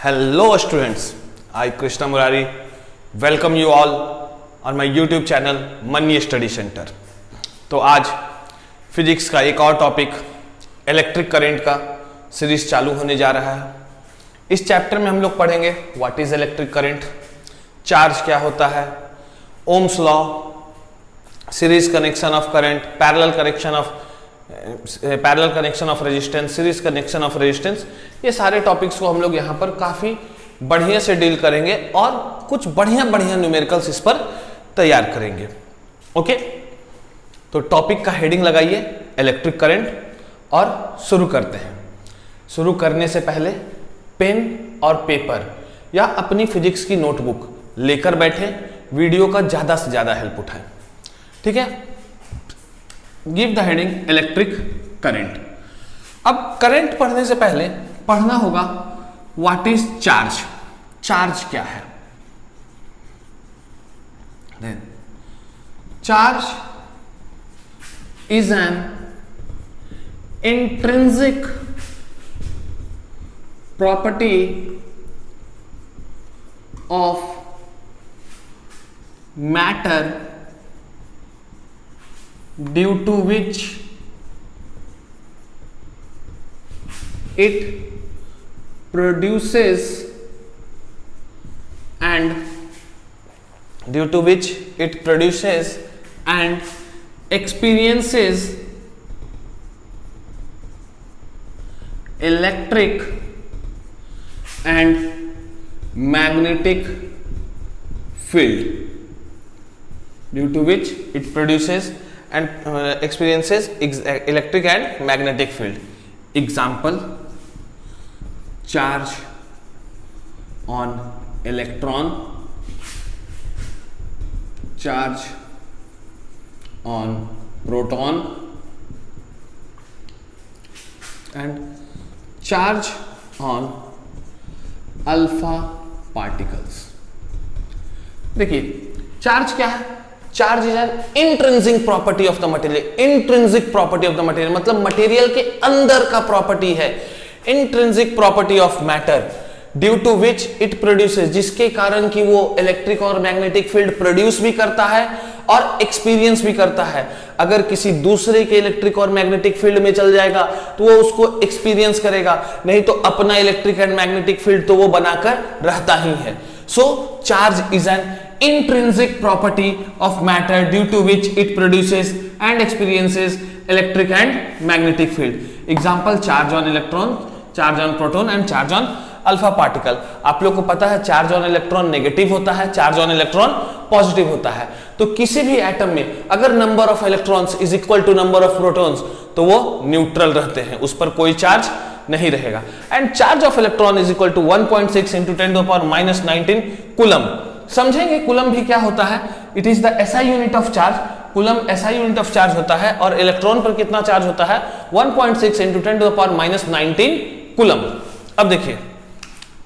Hello students, I Krishna Murari welcome you all on my YouTube channel money study centre. तो आज physics का एक और topic electric current का series चालू होने जा रहा है। इस चैप्टर में हम लोग पढ़ेंगे what is electric current, charge क्या होता है, Ohm's law, series connection of current, parallel connection of resistance, series connection of resistance. ये सारे टॉपिक्स को हम लोग यहाँ पर काफी बढ़िया से डील करेंगे और कुछ बढ़िया न्यूमेरिकल्स इस पर तैयार करेंगे। ओके, तो टॉपिक का हेडिंग लगाइए इलेक्ट्रिक करंट और शुरू करते हैं। शुरू करने से पहले पेन और पेपर या अपनी फिजिक्स की नोटबुक लेकर बैठे, वीडियो का ज्यादा से ज्यादा हेल्प उठाएं। ठीक है, give the heading electric current. अब करंट पढ़ने से पहले पढ़ना होगा व्हाट इज चार्ज। चार्ज क्या है? Charge is an intrinsic property of matter due to which it produces and experiences electric and magnetic field, due to which it produces and experiences electric and magnetic field. Example, charge on electron, charge on proton and charge on alpha particles. देखिए charge क्या है? Charge is an intrinsic property of the material. Intrinsic property of the material मतलब material के अंदर का property है। Intrinsic property of matter due to which it produces, जिसके कारण कि वो इलेक्ट्रिक और मैग्नेटिक फील्ड प्रोड्यूस भी करता है और एक्सपीरियंस भी करता है। अगर किसी दूसरे के इलेक्ट्रिक और मैग्नेटिक फील्ड में चल जाएगा तो वो उसको एक्सपीरियंस करेगा, नहीं तो अपना इलेक्ट्रिक एंड मैग्नेटिक फील्ड तो वो बनाकर रहता ही है। So charge is an intrinsic property of matter due to which it produces and experiences electric and magnetic field. Example, charge on electron, charge on proton and charge on alpha particle. आप लोग को पता है charge on electron negative होता है, charge on electron positive होता है। तो किसी भी एटम में अगर number of electrons is equal to number of protons तो वो न्यूट्रल रहते हैं, उस पर कोई चार्ज नहीं रहेगा। And charge of electron is equal to 1.6 into 10⁻⁻19 coulomb. समझेंगे कूलम भी क्या होता है। It is the SI unit of charge. Coulomb SI unit of charge होता है और इलेक्ट्रॉन पर कितना चार्ज होता है? 1.6 into 10⁻⁻19 कूलम। अब देखिए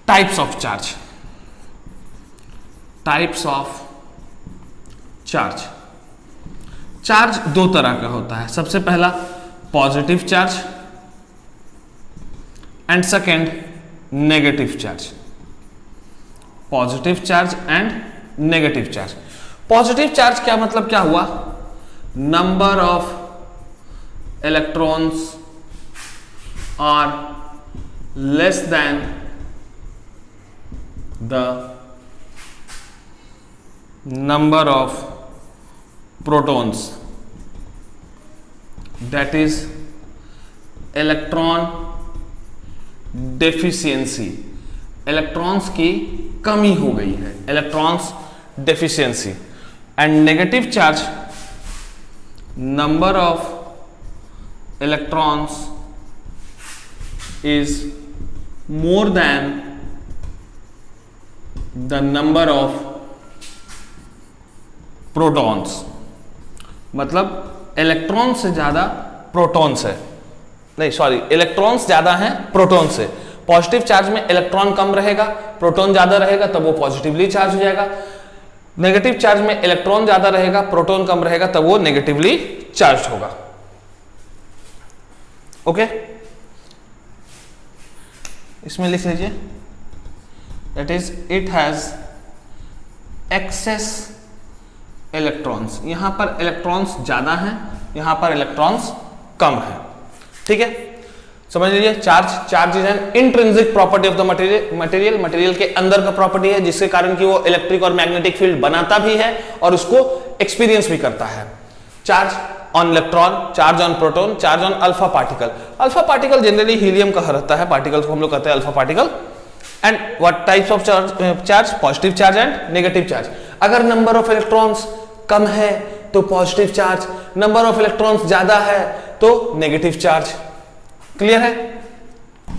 types of charge. Types of charge, charge दो तरह का होता है। सबसे पहला positive charge and second negative charge. Positive charge and negative charge. Positive charge क्या मतलब क्या हुआ? Number of electrons are less than the number of protons, that is electron deficiency. Electrons की कमी हो गई है, electrons deficiency. And negative charge, number of electrons is more than the number of protons. मतलब इलेक्ट्रॉन से ज्यादा protons है, नहीं सॉरी, इलेक्ट्रॉन्स ज्यादा हैं प्रोटॉन से। पॉजिटिव चार्ज में इलेक्ट्रॉन कम रहेगा, प्रोटॉन ज्यादा रहेगा, तब वो पॉजिटिवली चार्ज हो जाएगा। नेगेटिव चार्ज में इलेक्ट्रॉन ज्यादा रहेगा, प्रोटॉन कम रहेगा, तब वो नेगेटिवली चार्ज होगा। ओके, इसमें लिख लीजिए that is it has excess electrons. यहां पर इलेक्ट्रॉन्स ज्यादा हैं, यहां पर इलेक्ट्रॉन्स कम है। ठीक है, समझ लीजिए। Charge is an intrinsic property of the material के अंदर का प्रॉपर्टी है, जिसके कारण कि वो इलेक्ट्रिक और मैग्नेटिक फील्ड बनाता भी है और उसको एक्सपीरियंस भी करता है। Charge on electron, charge on proton, charge on alpha particle. Alpha particle generally helium का रहता है, पार्टिकल्स को हम लोग कहते हैं alpha particle. And what types of charge? Positive charge and negative charge. अगर नंबर ऑफ इलेक्ट्रॉन्स कम है तो positive charge, number of electrons ज्यादा है तो नेगेटिव चार्ज। क्लियर है?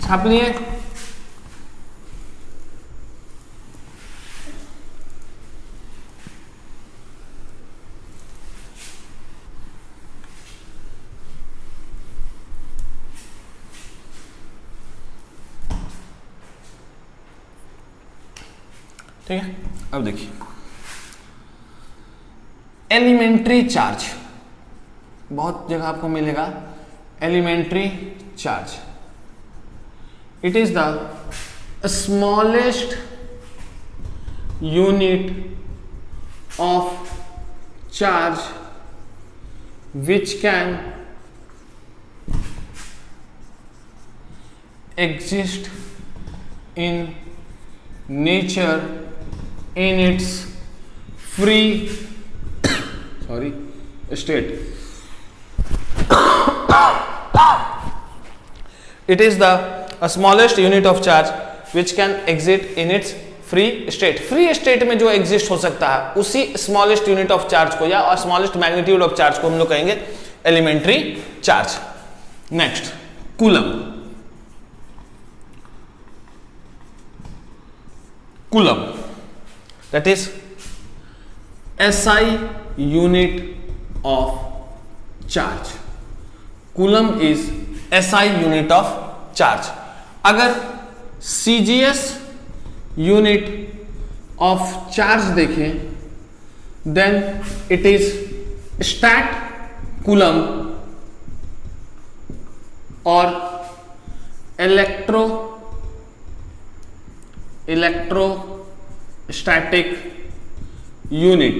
छाप लिए? ठीक है, अब देखिए एलिमेंट्री चार्ज, बहुत जगह आपको मिलेगा elementary charge. It is the smallest unit of charge which can exist in nature in its free state. It is the smallest unit of charge which can exist in its free state. Free state में जो exist हो सकता है उसी smallest unit of charge को या smallest magnitude of charge को हम लोग कहेंगे elementary charge. Next, Coulomb. Coulomb, that is SI unit of charge. Coulomb is SI unit of charge. अगर CGS unit of charge देखें then it is stat coulomb और electrostatic unit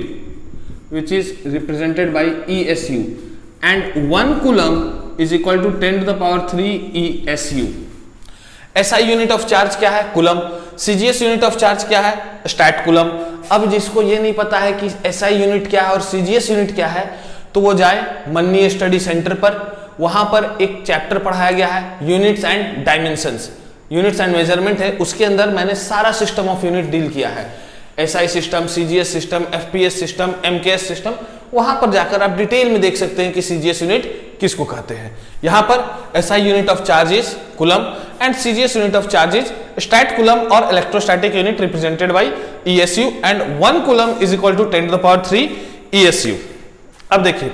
which is represented by ESU, and 1 coulomb is equal to 10 to the power 3 ESU. SI unit of charge क्या है? Coulomb. CGS unit of charge क्या है? Stat coulomb. अब जिसको ये नहीं पता है कि SI यूनिट क्या है और CGS यूनिट क्या है तो वो जाए मन्नी स्टडी सेंटर पर, वहां पर एक चैप्टर पढ़ाया गया है units and dimensions, units and measurement है। उसके अंदर मैंने सारा सिस्टम ऑफ यूनिट डील किया है, SI system, CGS system, FPS system, MKS system. वहां पर जाकर आप डिटेल में देख सकते हैं कि CGS यूनिट किसको कहते हैं। यहां पर SI unit of charge is coulomb and CGS unit of charge is statcoulomb और electrostatic unit represented by ESU, and 1 coulomb is equal to 10 to the power 3 ESU। अब देखिए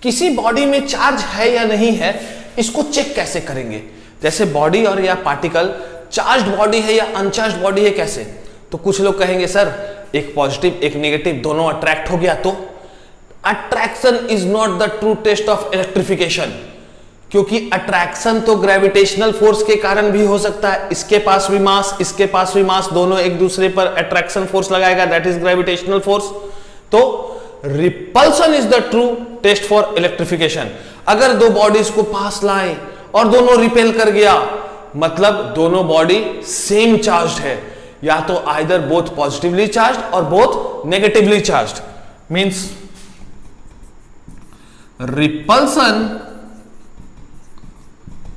किसी बॉडी में चार्ज है या नहीं है इसको चेक कैसे करेंगे? जैसे बॉडी और या पार्टिकल चार्ज्ड बॉडी है या अनचार्ज्ड बॉडी है कैसे? तो कुछ लोग कहेंगे सर एक पॉजिटिव एक नेगेटिव दोनों अट्रैक्ट हो गया तो attraction is not the true test of electrification, क्योंकि अट्रैक्शन तो ग्रेविटेशनल फोर्स के कारण भी हो सकता है। इसके पास भी मास, इसके पास भी मास, दोनों एक दूसरे पर अट्रैक्शन फोर्स लगाएगा, दैट इज ग्रेविटेशनल फोर्स। तो repulsion is the true test for electrification. अगर दो बॉडीज को पास लाए और दोनों रिपेल कर गया मतलब दोनों बॉडी सेम चार्ज्ड है, या तो आइदर बोथ पॉजिटिवली चार्ज्ड और both negatively charged, means repulsion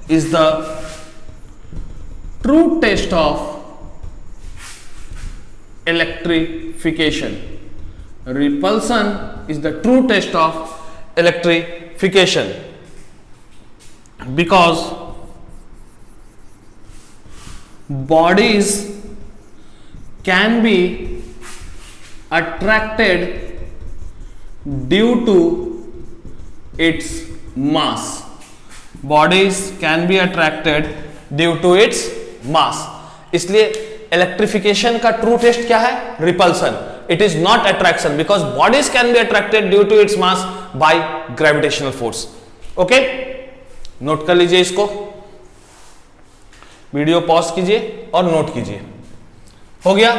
is the true test of electrification. Repulsion is the true test of electrification because bodies can be attracted due to its mass. Bodies can be attracted due to its mass. इसलिए electrification का true test क्या है? Repulsion. It is not attraction because bodies can be attracted due to its mass by gravitational force. Okay, note कर लीजिए इसको, video pause कीजिए और note कीजिए. हो गया?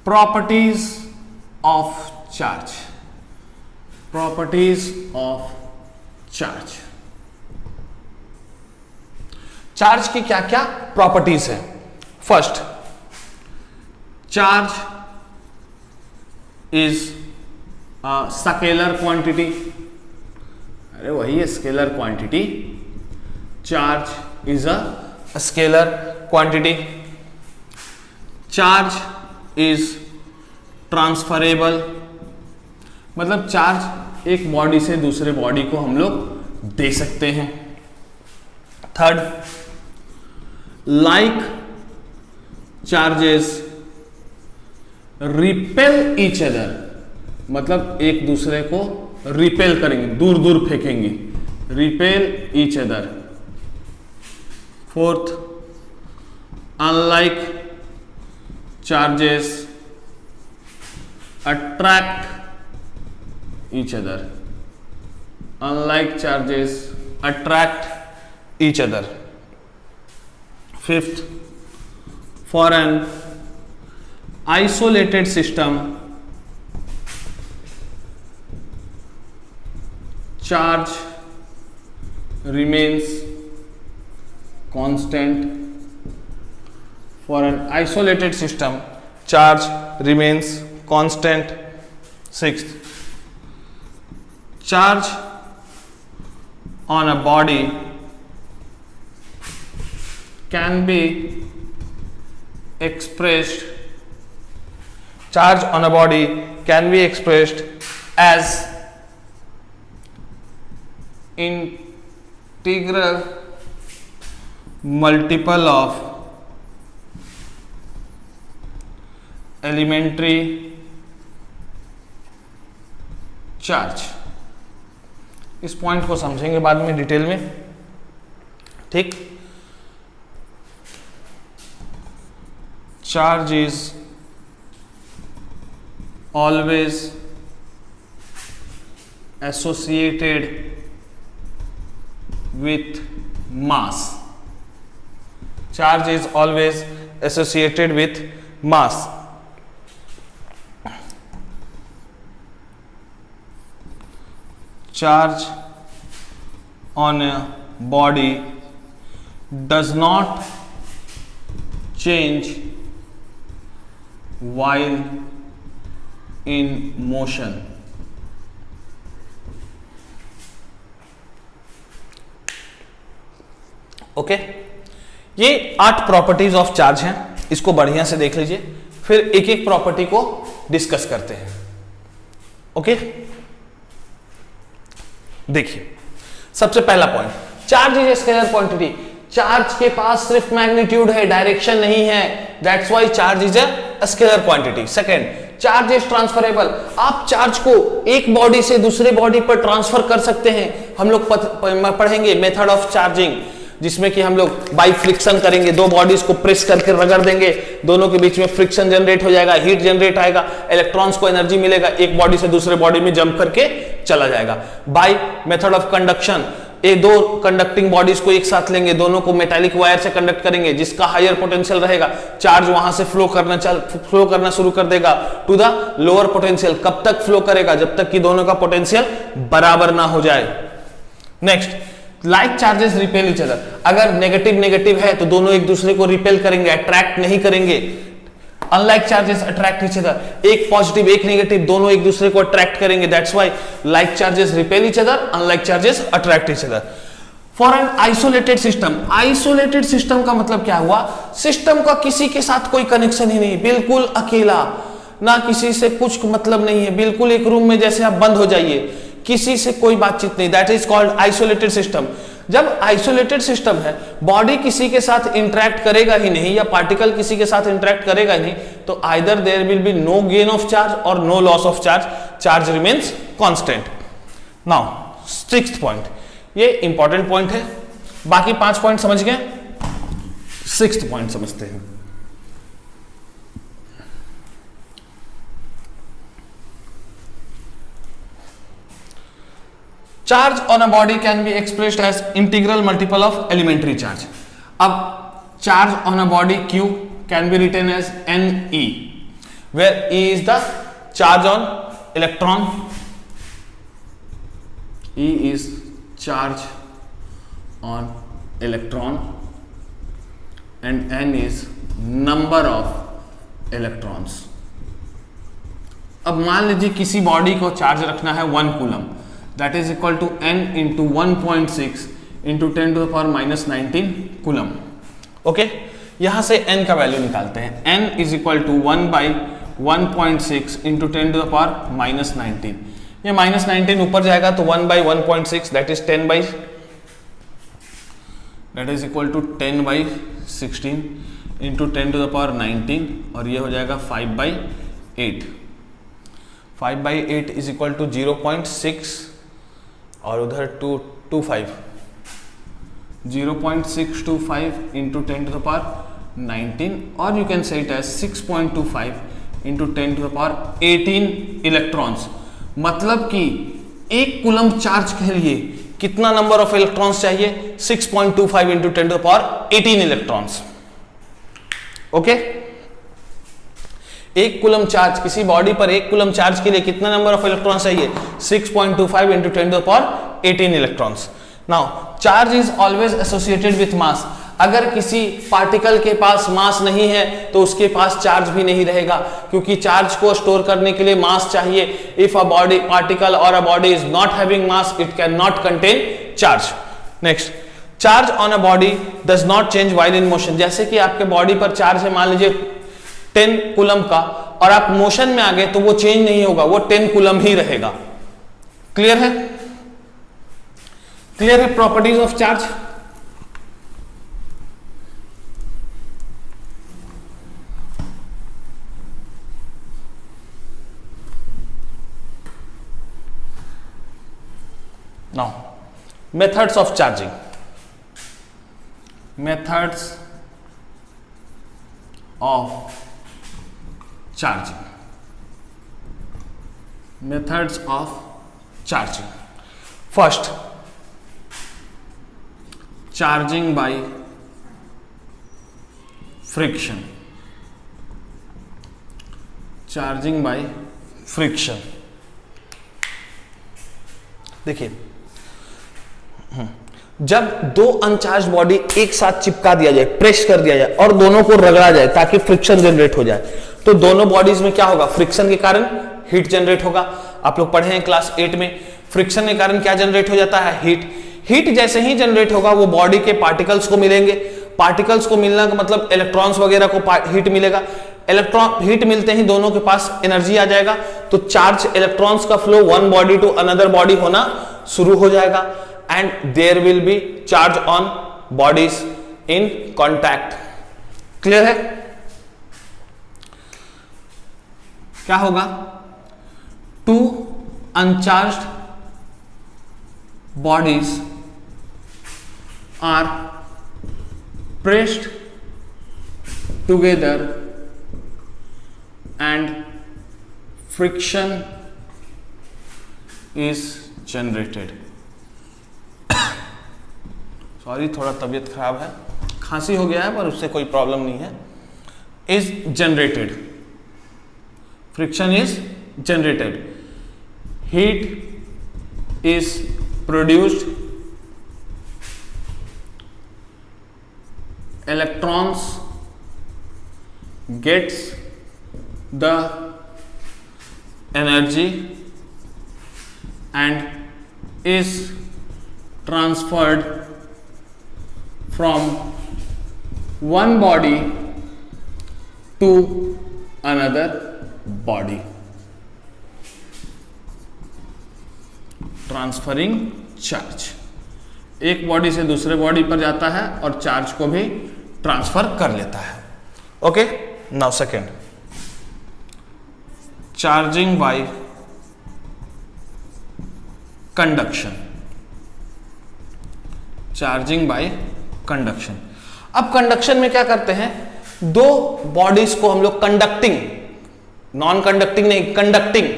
Properties of charge, properties of charge. Charge की क्या क्या प्रॉपर्टीज है? First, charge is a scalar quantity. अरे वही है scalar quantity. Charge is a scalar quantity. Charge is transferable, मतलब चार्ज एक बॉडी से दूसरे बॉडी को हम लोग दे सकते हैं। Third, like charges repel each other, मतलब एक दूसरे को रिपेल करेंगे, दूर दूर फेंकेंगे, repel each other. Fourth, unlike charges attract each other, unlike charges attract each other. Fifth, for an isolated system, charge remains constant. For an isolated system, charge remains constant. Sixth, charge on a body can be expressed, charge on a body can be expressed as integral multiple of elementary charge. इस point को समझेंगे बाद में detail में, ठीक। Charge is always associated with mass, charge is always associated with mass. Charge on a body does not change while in motion. Okay, ये 8 properties of charge हैं, इसको बढ़िया से देख लीजिए, फिर एक एक प्रॉपर्टी को डिस्कस करते हैं। ओके, देखिए सबसे पहला point, charge is a scalar quantity. Charge के पास सिर्फ मैग्नीट्यूड है, डायरेक्शन नहीं है, that's why charge is a scalar quantity. Second, charge is transferable. आप चार्ज को एक बॉडी से दूसरे बॉडी पर ट्रांसफर कर सकते हैं। हम लोग पढ़ेंगे मेथड ऑफ चार्जिंग, जिसमें कि हम लोग बाई फ्रिक्शन करेंगे, दो बॉडीज को प्रेस करके रगड़ देंगे, दोनों के बीच में फ्रिक्शन जनरेट हो जाएगा, हीट जनरेट आएगा, इलेक्ट्रॉन्स को एनर्जी मिलेगा, एक बॉडी से दूसरे बॉडी में जंप करके चला जाएगा। बाय मेथड ऑफ कंडक्शन, ये दो कंडक्टिंग बॉडीज को एक साथ लेंगे, दोनों को मेटालिक वायर से कंडक्ट करेंगे, जिसका हायर पोटेंशियल रहेगा, चार्ज वहां से फ्लो करना शुरू कर देगा टू द लोअर पोटेंशियल। कब तक फ्लो करेगा? जब तक कि दोनों का पोटेंशियल बराबर ना हो जाए। Next, like charges repel each other. अगर नेगेटिव नेगेटिव है तो दोनों एक दूसरे को रिपेल करेंगे, अट्रैक्ट नहीं करेंगे। Unlike charges attract each other. एक पॉजिटिव एक नेगेटिव, दोनों एक दूसरे को अट्रैक्ट करेंगे, that's why like charges repel each other, unlike charges attract each other. For an isolated system, isolated system का मतलब क्या हुआ? सिस्टम का किसी के साथ कोई कनेक्शन ही नहीं, बिल्कुल अकेला, ना किसी से कुछ मतलब नहीं है, बिल्कुल एक रूम में जैसे आप बंद हो जाइए, किसी से कोई बातचीत नहीं, that is called isolated system. जब आइसोलेटेड सिस्टम है, बॉडी किसी के साथ इंटरेक्ट करेगा ही नहीं या पार्टिकल किसी के साथ इंटरेक्ट करेगा ही नहीं, तो either there will be no gain of charge और no loss of charge, charge remains constant. Now sixth point, ये इंपॉर्टेंट पॉइंट है, बाकी 5 पॉइंट समझ गए। सिक्स्थ पॉइंट समझते हैं। Charge on a body can be expressed as integral multiple of elementary charge. अब charge on a body Q can be written as Ne, where E is the charge on electron, E is charge on electron and N is number of electrons। अब मान लीजिए किसी body को charge रखना है 1 coulomb, that is equal to N into 1.6 into 10 to the power -19 coulomb. Okay, यहां से N का वैल्यू निकालते हैं। N is equal to 1/1.6 into 10 to the power -19। ये -19 ऊपर जाएगा तो 1/1.6 that is 10 that is equal to 10/16 into 10 to the power 19 और ये हो जाएगा 5/8। 5/8 इज इक्वल टू 0.6 और उधर 225 0.625 इंटू 10 टू द पावर 19 और you can say it as 6.25 into 10 to the power 18 electrons. मतलब कि एक कूलम चार्ज के लिए कितना नंबर ऑफ इलेक्ट्रॉन्स चाहिए? 6.25 into 10 to the power 18 electrons. Okay, एक कूलम चार्ज, किसी बॉडी पर एक कूलम चार्ज के लिए कितना नंबर ऑफ इलेक्ट्रॉन्स चाहिए? 6.25 into 10 to the power 18 electrons. Now charge is always associated with mass. अगर किसी पार्टिकल के पास मास नहीं है तो उसके पास चार्ज भी नहीं रहेगा, क्योंकि चार्ज को स्टोर करने के लिए मास चाहिए। इफ अ बॉडी पार्टिकल और a body is not having mass, it can not contain charge. Next, charge on a body does not change while in motion. जैसे कि आपके बॉडी पर चार्ज है मान लीजिए 10 कूलम का और आप मोशन में आ गए तो वो चेंज नहीं होगा, वो 10 कूलम ही रहेगा। क्लियर है? क्लियर है properties of charge? Now methods of charging. Methods of charging. Methods of charging. First, charging by friction. Charging by friction. देखिए, जब दो अनचार्ज बॉडी एक साथ चिपका दिया जाए, प्रेस कर दिया जाए और दोनों को रगड़ा जाए ताकि फ्रिक्शन जनरेट हो जाए, तो दोनों बॉडीज में क्या होगा? फ्रिक्शन के कारण हीट जनरेट होगा। आप लोग पढ़े हैं क्लास 8 में, फ्रिक्शन के कारण क्या जनरेट हो जाता है? हीट। हीट जैसे ही जनरेट होगा वो बॉडी के पार्टिकल्स को मिलेंगे। पार्टिकल्स को मिलना का मतलब इलेक्ट्रॉन्स वगैरह को हीट मिलेगा। इलेक्ट्रॉन हीट मिलते ही दोनों के पास एनर्जी आ जाएगा, तो चार्ज इलेक्ट्रॉन्स का flow one body to another body होना शुरू हो जाएगा and there will be charge on bodies in contact. Clear है? क्या होगा? Two uncharged bodies are pressed together and friction is generated। Sorry, थोड़ा तबीयत खराब है, खांसी हो गया है, पर उससे कोई प्रॉब्लम नहीं है। is generated, friction is generated, heat is produced, electrons gets the energy and is transferred from one body to another body। Transferring charge, एक बॉडी से दूसरे बॉडी पर जाता है और चार्ज को भी ट्रांसफर कर लेता है। Okay, now second, charging by conduction. Charging by conduction. अब कंडक्शन में क्या करते हैं, दो बॉडीज को हम लोग कंडक्टिंग, नॉन कंडक्टिंग नहीं, कंडक्टिंग,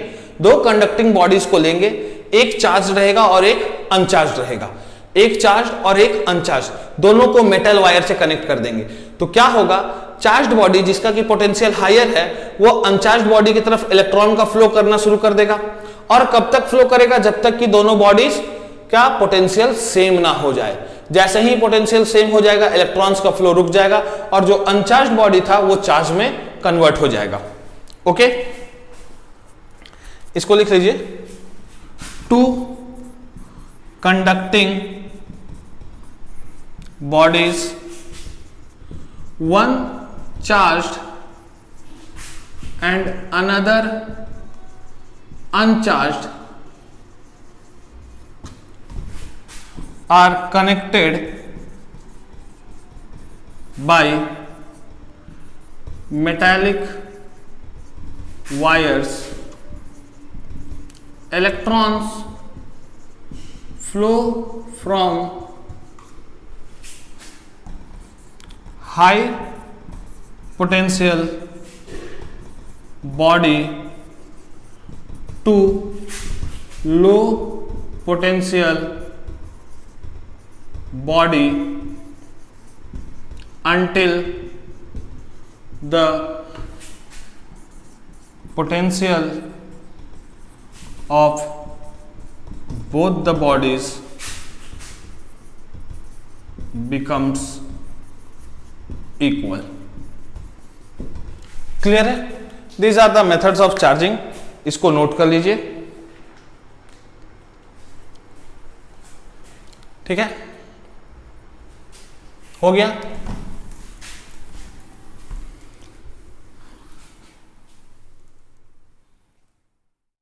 दो कंडक्टिंग बॉडीज को लेंगे, एक चार्ज रहेगा और एक अनचार्ज रहेगा, एक चार्ज और एक अनचार्ज, दोनों को मेटल वायर से कनेक्ट कर देंगे। तो क्या होगा, चार्ज्ड बॉडी जिसका की पोटेंशियल हायर है वो अनचार्ज्ड बॉडी की तरफ इलेक्ट्रॉन का फ्लो करना शुरू कर देगा, और कब तक फ्लो करेगा, जब तक कि दोनों बॉडीज का पोटेंशियल सेम ना हो जाए। जैसे ही पोटेंशियल सेम हो जाएगा इलेक्ट्रॉन्स का फ्लो रुक जाएगा और जो अनचार्ज्ड बॉडी था वो चार्ज में कन्वर्ट हो जाएगा। ओके, इसको लिख लीजिए, two conducting bodies, one charged and another uncharged are connected by metallic wires. Electrons flow from high potential body to low potential body until the potential of both the bodies becomes equal. Clear है? These are the methods of charging. इसको note कर लीजिए, ठीक है, हो गया।